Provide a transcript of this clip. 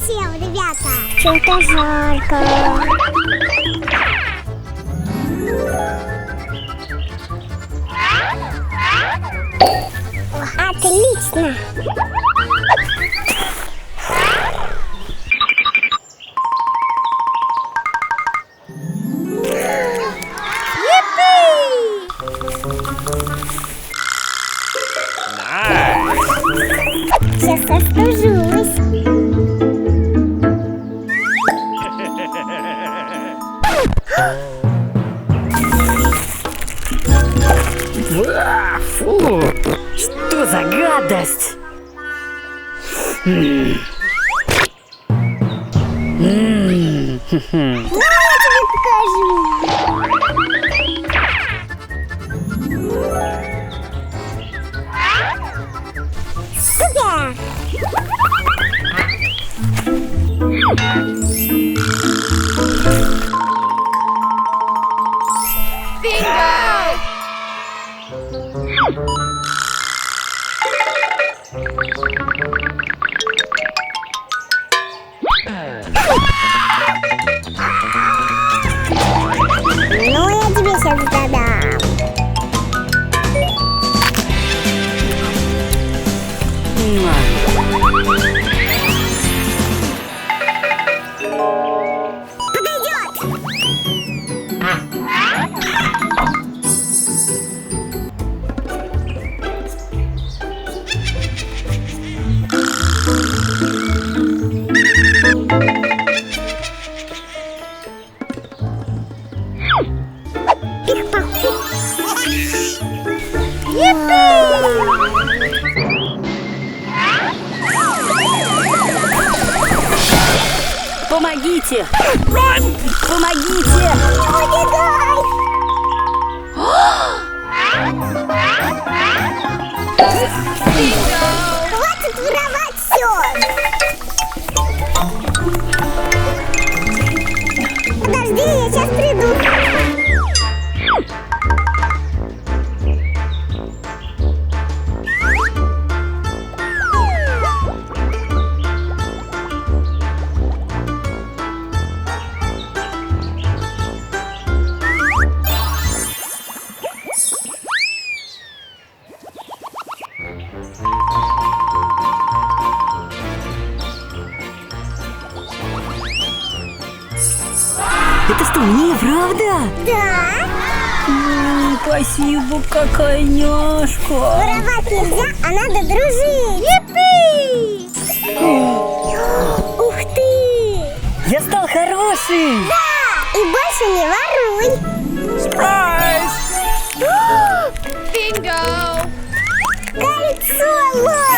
всем, ребята! Что-то жарко. Отлично! Сейчас остужусь. Фу! Что за гадость? Ну, я тебе покажу. Супер! Ну, я тебе сейчас задам. Подойдет! Помогите! Помогите! Убегай! Хватит воровать все! Подожди, я сейчас приду. Это что, мне, правда? Да? Спасибо, какая няшка. Воровать нельзя, а надо дружить. Юпи! Ух ты! Я стал хороший. Да! И больше не воруй. Спрайз! Бинго! Кольцо, Ло!